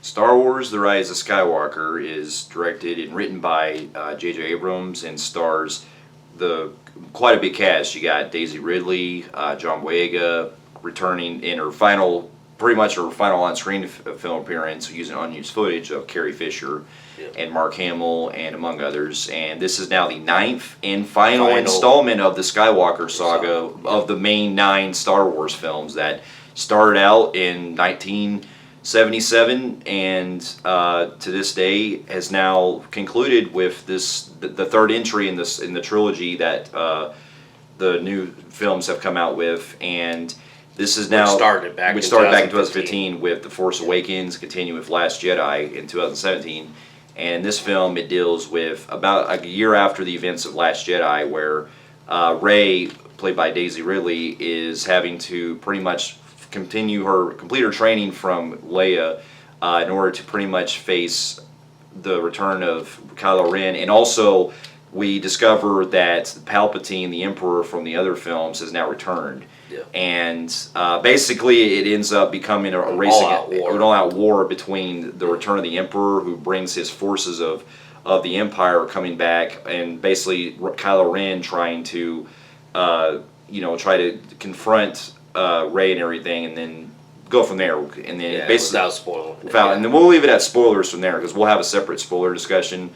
Star Wars: The Rise of Skywalker is directed and written by J.J. Abrams and stars quite a big cast. You got Daisy Ridley, John Boyega returning in pretty much her final on-screen film appearance using unused footage of Carrie Fisher and Mark Hamill and among others. And this is now the 9th and final installment of the Skywalker saga of the main 9 Star Wars films that started out in 1977 and to this day has now concluded with the third entry in the trilogy that the new films have come out with. And this is now which started back in 2015 with The Force Awakens, continuing with Last Jedi in 2017. And in this film, it deals with about a year after the events of Last Jedi, where Rey, played by Daisy Ridley, is having to pretty much complete her training from Leia in order to pretty much face the return of Kylo Ren. And also, we discover that Palpatine, the Emperor from the other films, has now returned. Yeah. And basically, it ends up becoming an all-out war between the return of the Emperor, who brings his forces of the Empire coming back, and basically Kylo Ren trying to, try to confront Rey and everything, and then go from there. And then basically without spoiling. And then we'll leave it at spoilers from there because we'll have a separate spoiler discussion.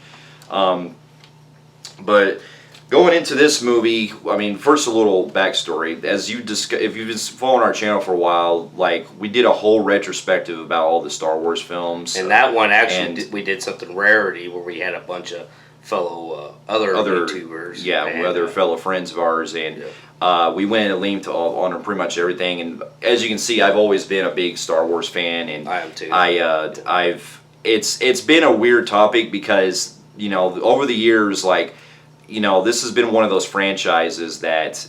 But going into this movie, I mean, first a little backstory. If you've been following our channel for a while, like we did a whole retrospective about all the Star Wars films. And that one actually, we did something rarity where we had a bunch of fellow other YouTubers. Yeah, other fellow friends of ours, and we went and linked on pretty much everything. And as you can see, I've always been a big Star Wars fan, and I am too. It's been a weird topic because over the years, like. This has been one of those franchises that,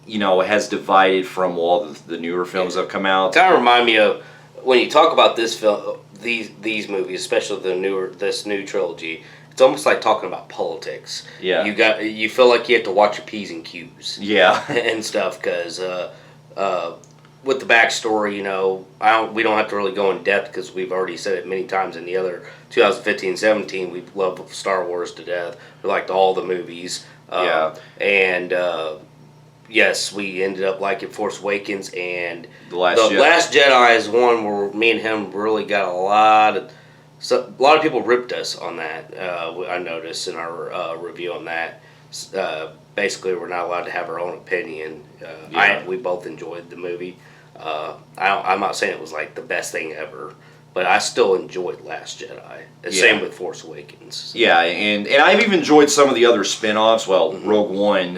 has divided from all the newer films that have come out. Kind of remind me of when you talk about this film, these movies, especially this new trilogy. It's almost like talking about politics. Yeah, you feel like you have to watch your P's and Q's. Yeah, and stuff because with the backstory, we don't have to really go in depth because we've already said it many times in the other 2015-17. We love Star Wars to death. We liked all the movies. And yes, we ended up liking Force Awakens, and the Last Jedi is one where me and him really got a lot of people ripped us on that. I noticed in our review on that. Basically, we're not allowed to have our own opinion. We both enjoyed the movie. I'm not saying it was like the best thing ever, but I still enjoyed Last Jedi. Same with Force Awakens. Yeah, and I've even enjoyed some of the other spin-offs. Well, Rogue One.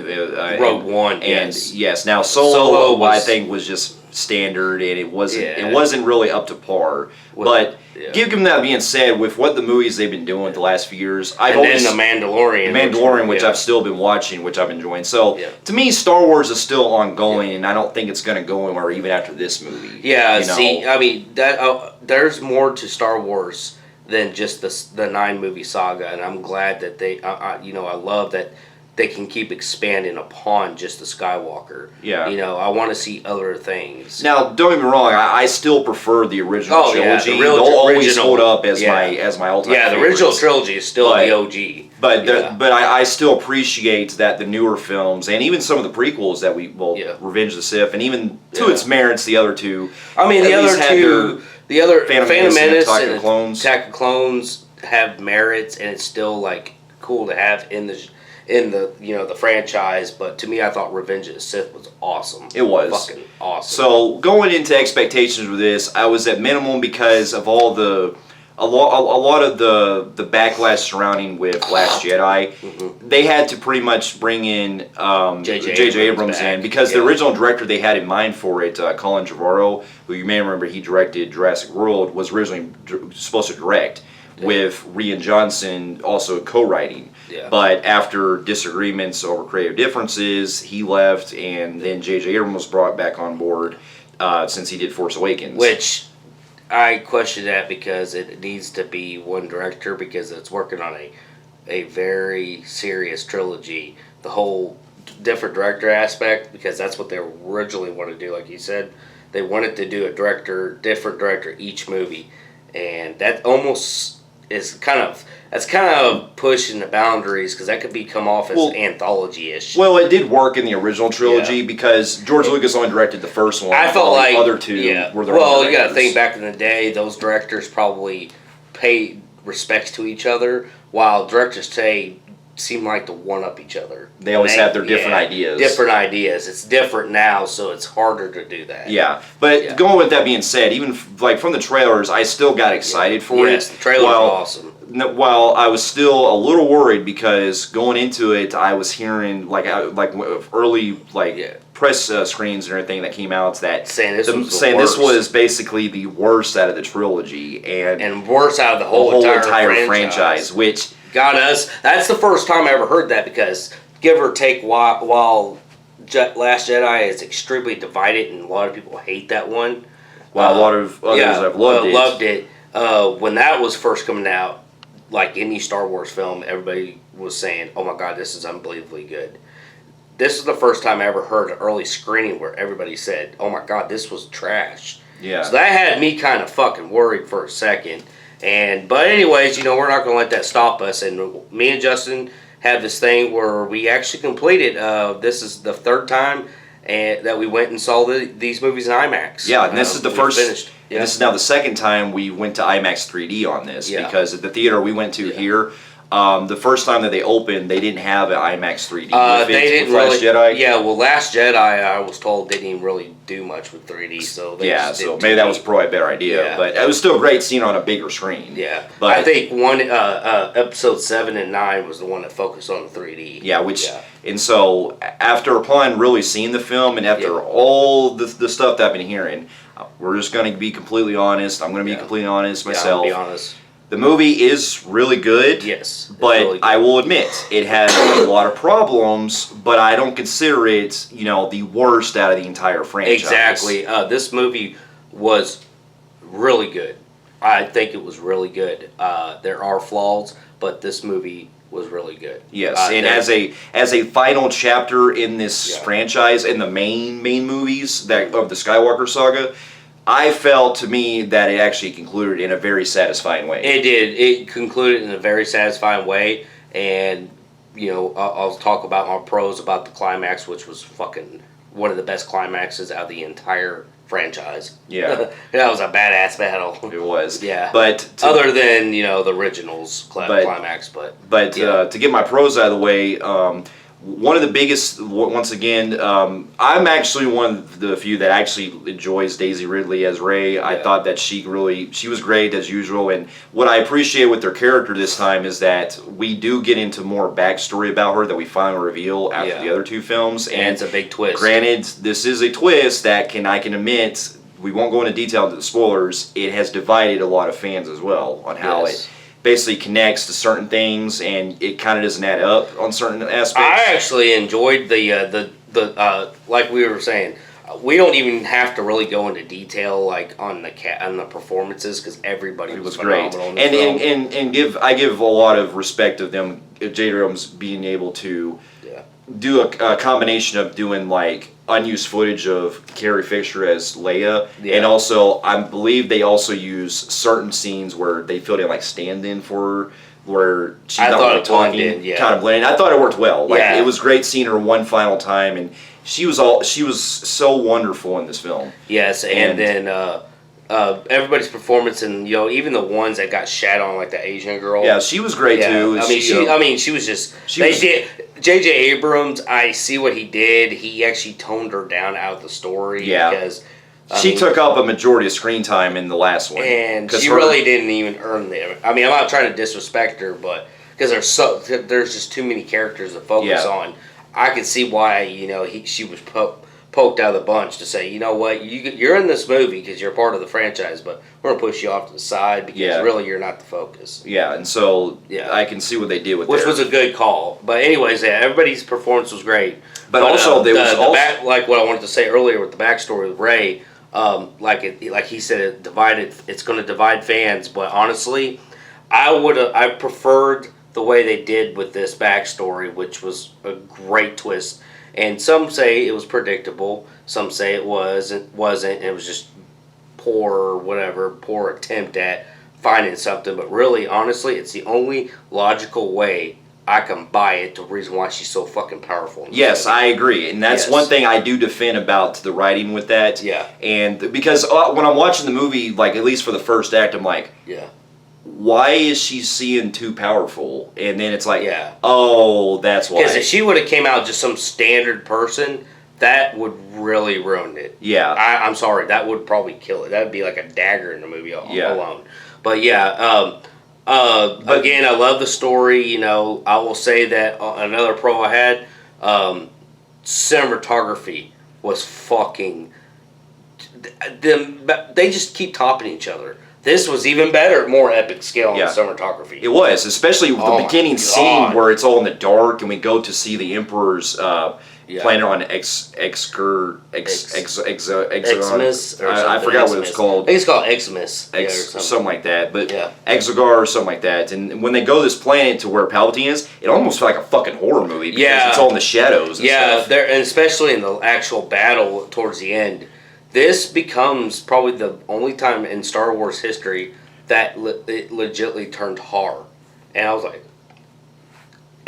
Yes. Now Solo I think was just standard, and it wasn't really up to par. But given that being said, with what the movies they've been doing the last few years, then The Mandalorian, which I've still been watching, which I'm enjoying. So to me, Star Wars is still ongoing, and I don't think it's going to go anywhere even after this movie. Yeah, see, I mean, there's more to Star Wars than just the 9-movie saga, and I'm glad that I love that they can keep expanding upon just the Skywalker. Yeah. I want to see other things. Now, don't get me wrong, I still prefer the original trilogy. Yeah, they'll always hold up as my all-time Yeah, the original trilogy is still the OG. But I still appreciate that the newer films, and even some of the prequels that Revenge of the Sith, and even to its merits, the other two. I mean, the other Phantom Menace and Attack of Clones have merits, and it's still like cool to have in the franchise. But to me, I thought Revenge of the Sith was awesome. It was fucking awesome. So going into expectations with this, I was at minimum because of all a lot of the backlash surrounding with Last Jedi. They had to pretty much bring in J.J. Abrams in because the original director they had in mind for it, Colin Trevorrow, who you may remember he directed Jurassic World, was originally supposed to direct. With Rian Johnson also co-writing. Yeah. But after disagreements over creative differences, he left, and then J.J. Abrams was brought back on board since he did Force Awakens. Which I question that because it needs to be one director because it's working on a very serious trilogy. The whole different director aspect, because that's what they originally wanted to do, like you said. They wanted to do different director each movie. and that almost is that's kind of pushing the boundaries because that could come off as anthology-ish. Well, it did work in the original trilogy because George Lucas only directed the first one. I felt like the other two were their own well, you got to directors. think back in the day, those directors probably paid respects to each other, while directors today seem like to one up each other. They always have their different ideas. Different ideas. It's different now, so it's harder to do that. Yeah, but going with that being said, even like from the trailers, I still got excited for it. Yes, the trailers were awesome. While I was still a little worried because going into it, I was hearing early press screens and everything that came out that saying this was basically the worst out of the trilogy and worst out of the whole entire franchise, which got us. That's the first time I ever heard that because give or take, while Last Jedi is extremely divided and a lot of people hate that one. While a lot of others have loved it. When that was first coming out, like any Star Wars film, everybody was saying, "Oh my God, this is unbelievably good." This is the first time I ever heard an early screening where everybody said, "Oh my God, this was trash." Yeah. So that had me kind of fucking worried for a second. But anyways, we're not going to let that stop us. And me and Justin have this thing where we actually completed. This is the third time that we went and saw these movies in IMAX. Yeah, and this is the first. Finished. Yeah. This is now the second time we went to IMAX 3D on this because at the theater we went to here. The first time that they opened, they didn't have an IMAX 3D. They didn't with Last Jedi. Yeah, well, Last Jedi, I was told, didn't even really do much with 3D. So so maybe that was probably a better idea. Yeah. But it was still great seeing on a bigger screen. Yeah, but I think episode 7 and 9 was the one that focused on 3D. Yeah, and so after upon really seeing the film and after all the stuff that I've been hearing, we're just going to be completely honest. I'm going to be completely honest myself. Yeah, I'll be honest. The movie is really good. Yes. But really good. I will admit, it has a lot of problems, but I don't consider it, the worst out of the entire franchise. Exactly. This movie was really good. I think it was really good. There are flaws, but this movie was really good. Yes, and as a final chapter in this franchise, in the main movies of the Skywalker saga, I felt to me that it actually concluded in a very satisfying way. It did. It concluded in a very satisfying way, and I'll talk about my pros about the climax, which was fucking one of the best climaxes out of the entire franchise. Yeah, that was a badass battle. It was. Yeah, but other than the originals climax, but to get my pros out of the way. One of the biggest, once again, I'm actually one of the few that actually enjoys Daisy Ridley as Rey. I thought that she was great as usual, and what I appreciate with their character this time is that we do get into more backstory about her that we finally reveal after the other two films. And it's a big twist. Granted, this is a twist that I can admit, we won't go into detail into the spoilers, it has divided a lot of fans as well on how it basically connects to certain things, and it kind of doesn't add up on certain aspects. I actually enjoyed the like we were saying, we don't even have to really go into detail like on the performances because everybody was great. phenomenal. And I give a lot of respect of them, J. Abrams being able to do a combination of doing like unused footage of Carrie Fisher as Leia, and also I believe they also use certain scenes where they filled in like stand-in for her, where she's not really talking, kind of blending. I thought it worked well. It was great seeing her one final time, and she was so wonderful in this film. Yes, and then everybody's performance, and even the ones that got shat on, like the Asian girl. Yeah, she was great too. She was just. J.J. Abrams, I see what he did. He actually toned her down out of the story because she took up a majority of screen time in the last one, and she really didn't even earn them. I mean, I'm not trying to disrespect her, but because there's just too many characters to focus on. I can see why she was poked out of the bunch to say, you know what, you're in this movie because you're part of the franchise, but we're going to push you off to the side because really you're not the focus. Yeah, and so I can see what they did with which was a good call. But anyways, everybody's performance was great. But also, like what I wanted to say earlier with the backstory with Rey, like he said, it's going to divide fans. But honestly, I preferred the way they did with this backstory, which was a great twist. And some say it was predictable. Some say it wasn't. And it was just poor attempt at finding something, but really, honestly, it's the only logical way I can buy it. The reason why she's so fucking powerful. Yes, I agree, and that's Yes. one thing I do defend about the writing with that. Yeah. And because when I'm watching the movie, like at least for the first act, I'm like, Yeah. why is she seeing too powerful? And then it's like, Yeah. oh, that's why. Because if she would have came out just some standard person, that would really ruin it. Yeah. I'm sorry, that would probably kill it. That would be like a dagger in the movie Yeah. alone. But yeah, again, I love the story. You know, I will say that another pro I had, cinematography was fucking. They just keep topping each other. This was even better, more epic scale on cinematography. It was, especially with the beginning scene God. where it's all in the dark and we go to see the Emperor's planet on Xmas, I forgot what it's called. I think it's called Xmas. Yeah, or something like that, but Yeah. Exogar or something like that. And when they go to this planet to where Palpatine is, it almost felt like a fucking horror movie because it's all in the shadows and stuff. There, and especially in the actual battle towards the end, this becomes probably the only time in Star Wars history that it legitimately turned horror. And I was like,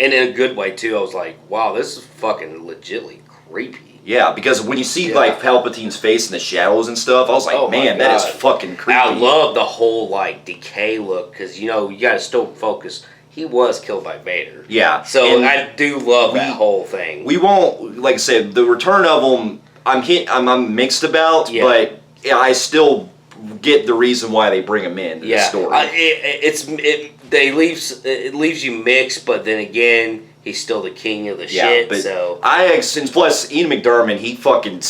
and in a good way too, I was like, wow, this is fucking legitimately creepy. Yeah, because when you see like Palpatine's face in the shadows and stuff, I was like, Oh my man, that is God. fucking creepy. I love the whole like decay look because you know you gotta still focus. He was killed by Vader. Yeah. So and I do love that whole thing. we won't, like I said, the return of them, I'm mixed about, but I still get the reason why they bring him in the story. It leaves you mixed, but then again, he's still the king of the shit. But So and plus Ian McDiarmid, he fucking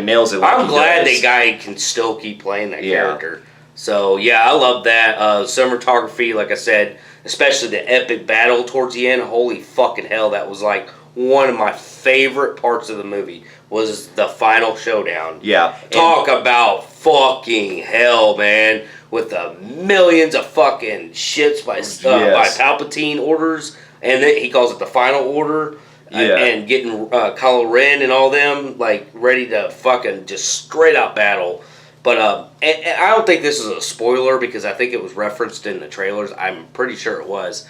nails it. Like I'm glad does. that guy can still keep playing that character. So yeah, I love that cinematography. Like I said, especially the epic battle towards the end. Holy fucking hell, that was like one of my favorite parts of the movie. Was the final showdown. Yeah. Talk about fucking hell, man. With the millions of fucking ships by Palpatine orders. And then he calls it the final order. And getting Kylo Ren and all them, like, ready to fucking just straight out battle. But and I don't think this is a spoiler because I think it was referenced in the trailers. I'm pretty sure it was.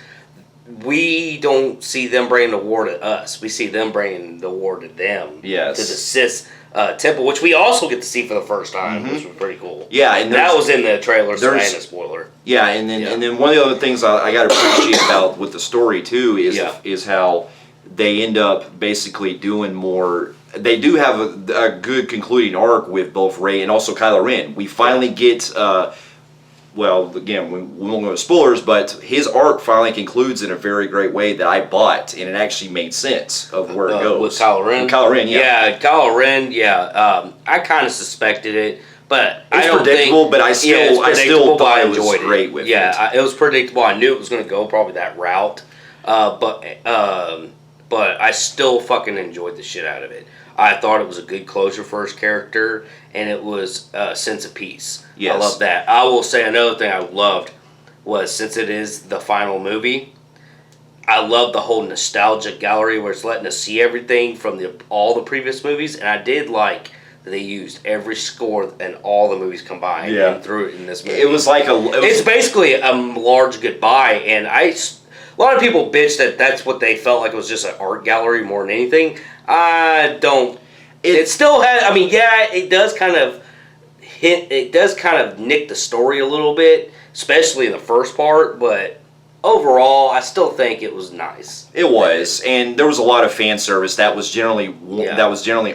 We don't see them bringing the war to us. We see them bringing the war to them. Yes. To the Sith temple, which we also get to see for the first time, which was pretty cool. Yeah, and that was in the trailer, so I ain't a spoiler. Yeah, and then one of the other things I got to appreciate about with the story too is how they end up basically doing more. They do have a good concluding arc with both Rey and also Kylo Ren. We finally get. Well, again, we won't go to spoilers, but his arc finally concludes in a very great way that I bought, and it actually made sense of where it goes. With Kylo Ren? With Kylo Ren, Yeah, Kylo Ren, I kind of suspected it, but it's predictable, but I still thought it was great with it. Yeah, it was predictable. I knew it was going to go probably that route, but I still fucking enjoyed the shit out of it. I thought it was a good closure for his character, and it was a sense of peace. Yes. I love that. I will say another thing I loved was, since it is the final movie, I love the whole nostalgia gallery where it's letting us see everything from all the previous movies, and I did like that they used every score and all the movies combined and threw it in this movie. It was like it's basically a large goodbye, and a lot of people bitch that that's what they felt like it was just an art gallery more than anything. I don't. It still has. I mean, yeah, it does kind of hint. It does kind of nick the story a little bit, especially in the first part. But overall, I still think it was nice. It was, and there was a lot of fan service that was generally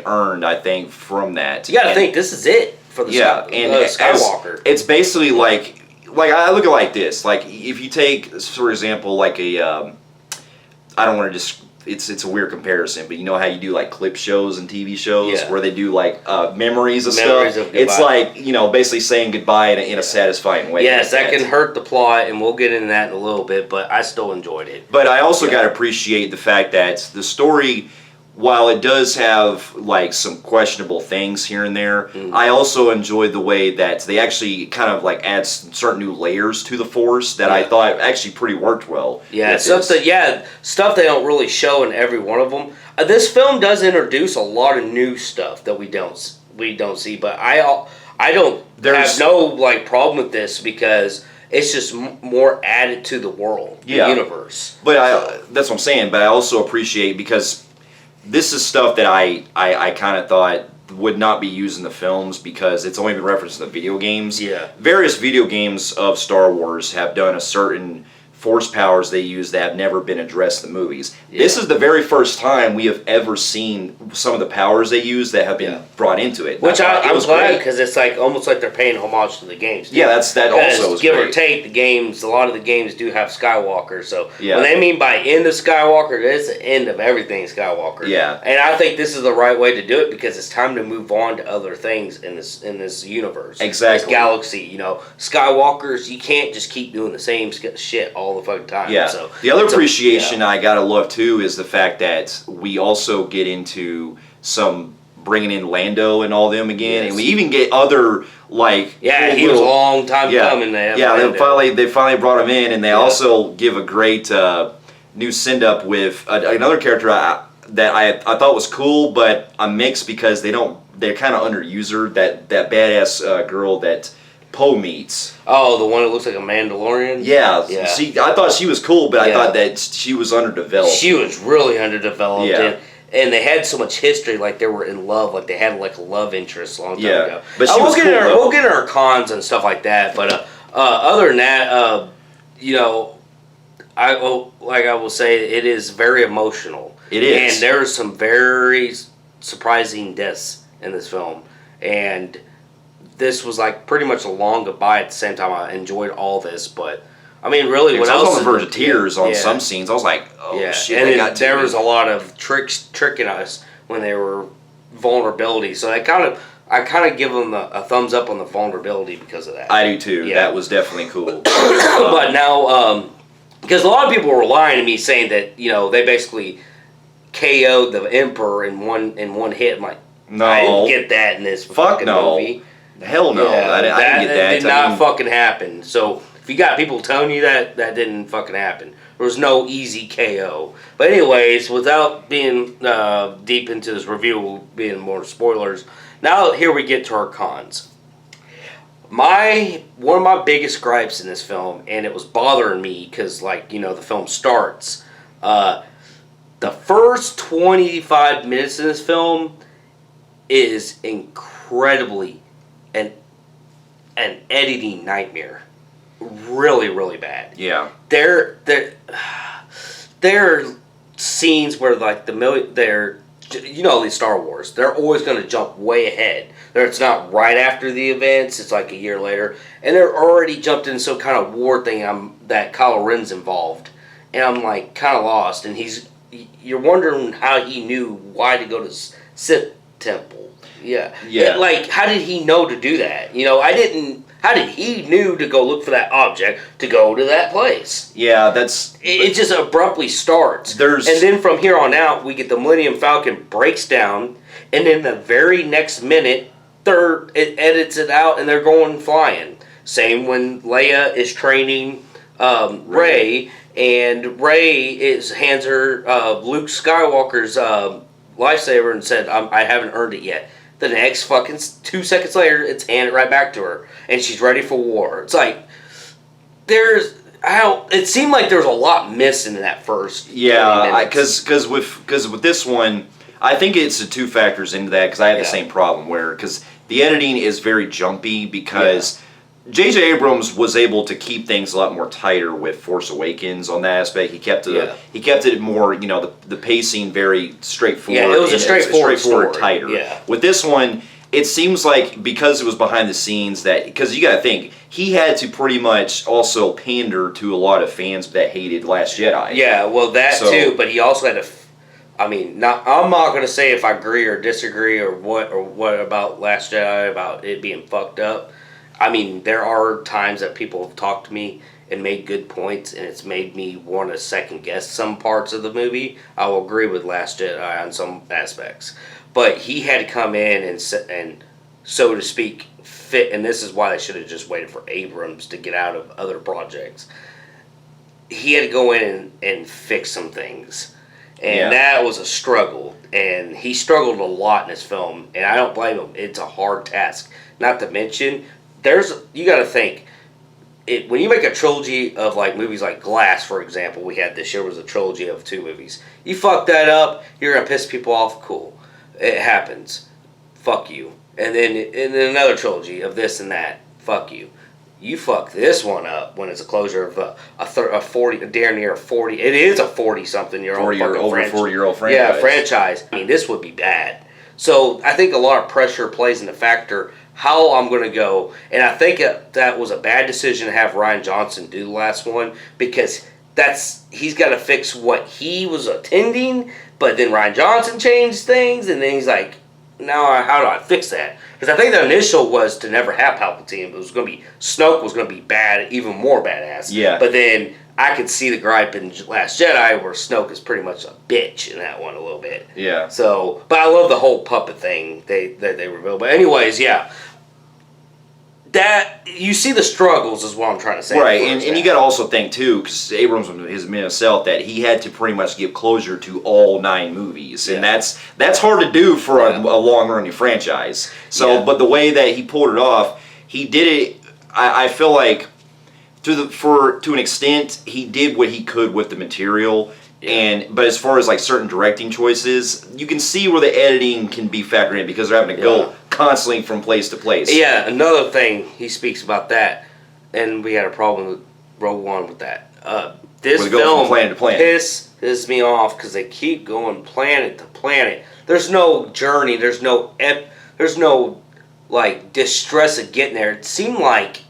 earned. I think from that. You got to think this is it for the Skywalker. It's basically like I look at it like this. Like if you take, for example, like a I don't want to just. It's a weird comparison, but you know how you do like clip shows and TV shows where they do like memories of stuff? It's like, basically saying goodbye in a satisfying way. Yes, that can hurt the plot, and we'll get into that in a little bit, but I still enjoyed it. But I also got to appreciate the fact that the story, while it does have like some questionable things here and there, I also enjoyed the way that they actually kind of like add certain new layers to the Force that I thought actually pretty worked well. Yeah, stuff they don't really show in every one of them. This film does introduce a lot of new stuff that we don't see, but I don't have no like problem with this because It's just more added to the world, the universe. But that's what I'm saying. But I also appreciate, because this is stuff that I kind of thought would not be used in the films because it's only been referenced in the video games. Yeah. Various video games of Star Wars have done a certain force powers they use that have never been addressed in the movies. Yeah. This is the very first time we have ever seen some of the powers they use that have been brought into it. Which I'm glad, because it's like almost like they're paying homage to the games. Yeah, that also is give great. or take, the games, a lot of the games do have Skywalker. So when they mean by end of Skywalker, it's the end of everything Skywalker. Yeah. And I think this is the right way to do it, because it's time to move on to other things in this universe. Exactly. This galaxy, Skywalkers, you can't just keep doing the same shit all the fucking time. Yeah. So the other appreciation I gotta love too is the fact that we also get into some bringing in Lando and all them again, and we even get other he was a long time coming. They finally brought him in, and they also give a great new send up with another character that I thought was cool, but I'm mixed because they're kind of underuser, that badass girl that Poe meets. Oh, the one that looks like a Mandalorian? Yeah. I thought she was cool, but I thought that she was underdeveloped. She was really underdeveloped. Yeah. And they had so much history, like they were in love, like they had like a love interest a long time ago. But she was cool, we'll get her cons and stuff like that. But other than that, I will say, it is very emotional. It is. And there are some very surprising deaths in this film. And this was like pretty much a long goodbye. At the same time, I enjoyed all this, but I mean, really, what else? I was on the verge of tears on some scenes. I was like, "Oh shit!" And there was a lot of tricking us when they were vulnerability. So I kind of give them a thumbs up on the vulnerability because of that. I do too. Yeah. That was definitely cool. But now, because a lot of people were lying to me saying that they basically KO'd the Emperor in one hit. I'm like, no, I didn't get that in this fucking movie. Hell no, I didn't get that. That did not fucking happen. So if you got people telling you that didn't fucking happen. There was no easy KO. But anyways, without being deep into this review, being more spoilers, now here we get to our cons. One of my biggest gripes in this film, and it was bothering me because, the film starts. The first 25 minutes of this film is incredibly an editing nightmare. Really, really bad. Yeah. There are scenes where these Star Wars, they're always going to jump way ahead. It's not right after the events, it's like a year later, and they're already jumped in some kind of war thing that Kylo Ren's involved, and I'm like kind of lost, and you're wondering how he knew why to go to Sith Temple. Yeah. How did he know to do that? How did he knew to go look for that object to go to that place? Yeah, it just abruptly starts. And then from here on out, we get the Millennium Falcon breaks down, and then the very next minute, it edits it out, and they're going flying. Same when Leia is training Rey, and Rey hands her Luke Skywalker's lightsaber and said, "I haven't earned it yet." The next fucking 2 seconds later, it's handed right back to her, and she's ready for war. It's like it seemed like there was a lot missing in that first. Yeah, because with this one, I think it's the two factors into that, because I have the same problem because the editing is very jumpy because. J.J. Abrams was able to keep things a lot more tighter with Force Awakens on that aspect. He kept it more, the pacing very straightforward. Yeah, it was a straightforward story. Tighter. Yeah. With this one, it seems like because it was behind the scenes because you got to think he had to pretty much also pander to a lot of fans that hated Last Jedi. Yeah, well too, but he also had to. I'm not going to say if I agree or disagree or what about Last Jedi, about it being fucked up. There are times that people have talked to me and made good points, and it's made me want to second guess some parts of the movie. I will agree with Last Jedi on some aspects, but he had to come in and so to speak fit, and this is why they should have just waited for Abrams to get out of other projects. He had to go in and fix some things, and that was a struggle, and he struggled a lot in this film, and I don't blame him. It's a hard task, not to mention. You got to think, when you make a trilogy of like movies like Glass, for example, we had this year was a trilogy of 2 movies. You fuck that up, you're gonna piss people off. Cool, it happens. Fuck you. And then another trilogy of this and that. Fuck you. You fuck this one up when it's a closure of a 40, damn near 40. It is a 40-something-year-old over 40-year-old franchise. Yeah, franchise. I mean, this would be bad. So I think a lot of pressure plays into factor how I'm going to go. And I think that was a bad decision to have Ryan Johnson do the last one because he's got to fix what he was attending. But then Ryan Johnson changed things, and then he's like, now how do I fix that? Because I think the initial was to never have Palpatine. It was going to be Snoke was going to be bad, even more badass. Yeah. But then I could see the gripe in Last Jedi where Snoke is pretty much a bitch in that one a little bit. Yeah. So, but I love the whole puppet thing that they revealed. But anyways, yeah. That you see the struggles is what I'm trying to say. Right, and you got to also think too, because Abrams has admitted himself that he had to pretty much give closure to all 9 movies, and that's hard to do for a long-running franchise. So, but the way that he pulled it off, he did it. I feel like to an extent, he did what he could with the material. But as far as like certain directing choices, you can see where the editing can be factored in because they're having to go constantly from place to place. Yeah, another thing he speaks about that, and we had a problem with Rogue One with that. This film pisses me off because they keep going planet to planet. There's no journey. There's no like distress of getting there. It seemed like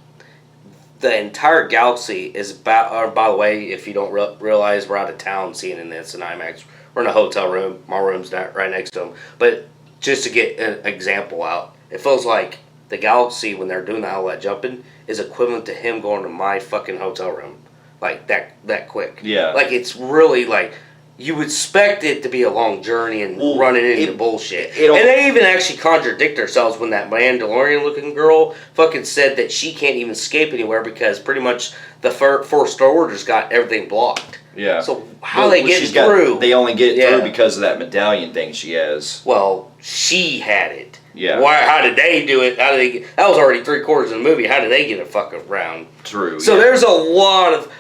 the entire galaxy is about. Or by the way, if you don't realize, we're out of town seeing in this in IMAX. We're in a hotel room. My room's not right next to them. But just to get an example out, it feels like the galaxy when they're doing all that jumping is equivalent to him going to my fucking hotel room, like that quick. Yeah. Like it's really like. You would expect it to be a long journey and running into bullshit. And they even actually contradict themselves when that Mandalorian-looking girl fucking said that she can't even escape anywhere because pretty much the First Order's got everything blocked. Yeah. So how they get through? They only get through because of that medallion thing she has. Well, she had it. Yeah. How did they do it? How did they? That was already 3/4 of the movie. How did they get it fucking around? True. So there's a lot of.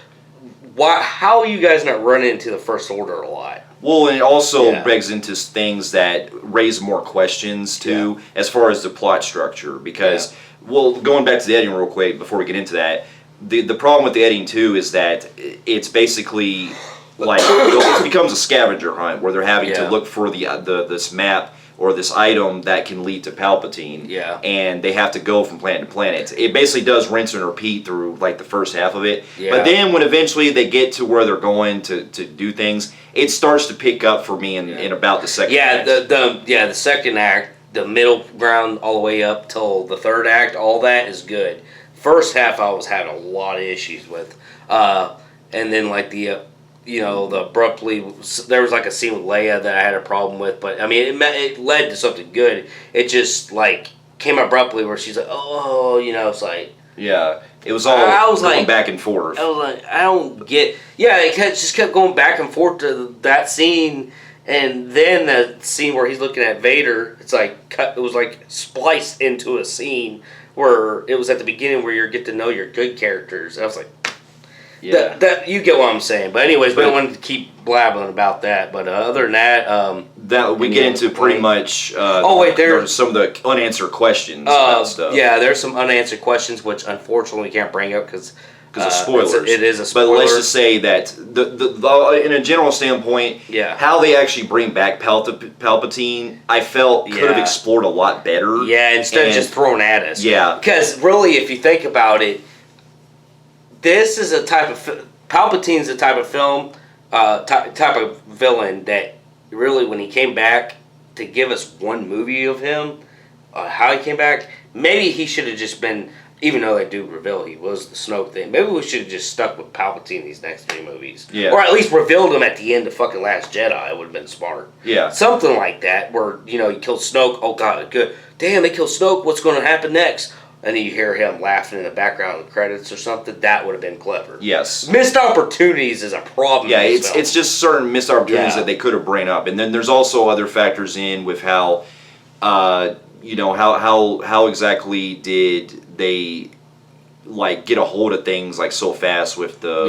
How are you guys not running into the First Order a lot? Well, and it also begs into things that raise more questions, too, as far as the plot structure. Because, going back to the editing real quick before we get into that, the problem with the editing, too, is that it's basically, like, it becomes a scavenger hunt where they're having to look for this map or this item that can lead to Palpatine. Yeah. And they have to go from planet to planet. It basically does rinse and repeat through like the first half of it. Yeah. But then when eventually they get to where they're going to do things, it starts to pick up for me in about the second act. The second act, the middle ground all the way up till the third act, all that is good. First half I was having a lot of issues with. And then like the abruptly, there was like a scene with Leia that I had a problem with, but I mean, it led to something good. It just like came abruptly where she's like, it's like. Yeah, it was all going back and forth. I was like, I don't get. Yeah, it just kept going back and forth to that scene, and then the scene where he's looking at Vader. It's like it was like spliced into a scene where it was at the beginning where you get to know your good characters. I was like. Yeah, that you get what I'm saying. But anyways, we don't want to keep blabbing about that. But other than that, that we get into pretty much. There's some of the unanswered questions about stuff. Yeah, there's some unanswered questions which unfortunately we can't bring up because of spoilers. It is a spoiler. But let's just say that the in a general standpoint, how they actually bring back Palpatine, I felt could have explored a lot better. Yeah, instead of just throwing at us. Yeah, because really, if you think about it. This is a type of Palpatine's a type of film, type of villain that really, when he came back to give us one movie of him, how he came back, maybe he should have just been. Even though they do reveal he was the Snoke thing, maybe we should have just stuck with Palpatine these next 3 movies, or at least revealed him at the end of fucking Last Jedi. It would have been smart. Yeah, something like that where he killed Snoke. Oh god, good. Damn, they killed Snoke. What's going to happen next? And then you hear him laughing in the background of the credits or something. That would have been clever. Yes. Missed opportunities is a problem. Yeah, it's just certain missed opportunities that they could have brought up. And then there's also other factors in with how, how exactly did they like get a hold of things like so fast with the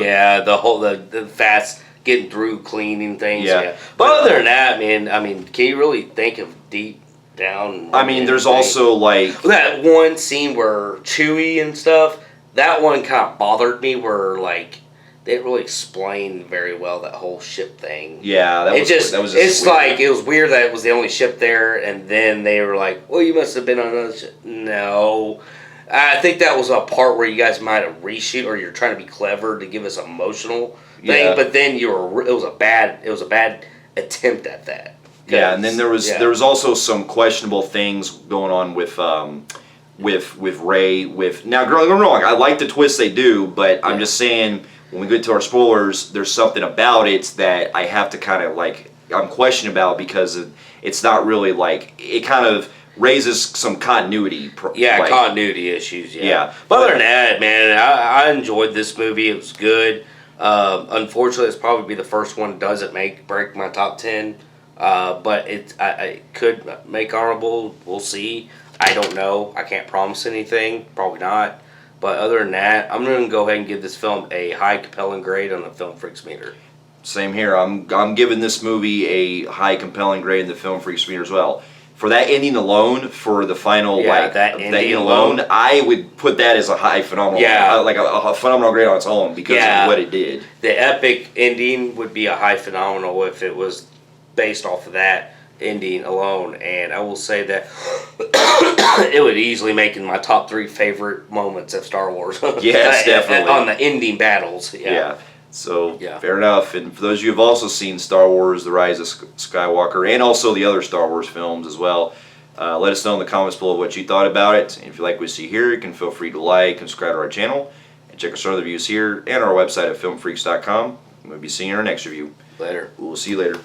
the fast getting through cleaning things. Yeah. But other than that, man, I mean, can you really think of deep down? I mean, there's also like that one scene where Chewie and stuff. That one kind of bothered me, where like they didn't really explain very well that whole ship thing. Yeah, that was just it's weird. like it was weird that it was the only ship there, and then they were like, "Well, you must have been on another ship." No, I think that was a part where you guys might have reshoot, or you're trying to be clever to give us an emotional thing. Yeah. But then it was a bad attempt at that. Yeah, and then there was also some questionable things going on with Ray. Now, don't get me wrong, I like the twists they do, but I'm just saying when we get to our spoilers, there's something about it that I have to kind of like I'm questioning about because it's not really like it kind of raises some continuity. Continuity issues. Yeah. But other than that, man, I enjoyed this movie. It was good. Unfortunately, it's probably the first one doesn't break my top 10. But I could make honorable. We'll see. I don't know. I can't promise anything. Probably not. But other than that, I'm going to go ahead and give this film a high compelling grade on the Film Phreeks meter. Same here. I'm giving this movie a high compelling grade in the Film Phreeks meter as well. For that ending alone, for the final that ending alone, I would put that as a high phenomenal, like a phenomenal grade on its own because of what it did. The epic ending would be a high phenomenal if it was based off of that ending alone, and I will say that it would easily make in my top 3 favorite moments of Star Wars. Yes, definitely. On the ending battles. So, fair enough. And for those of you who have also seen Star Wars, The Rise of Skywalker, and also the other Star Wars films as well, let us know in the comments below what you thought about it. And if you like what you see here, you can feel free to like and subscribe to our channel. And check out our other reviews here and our website at filmphreeks.com. We'll be seeing you in our next review. Later. We'll see you later.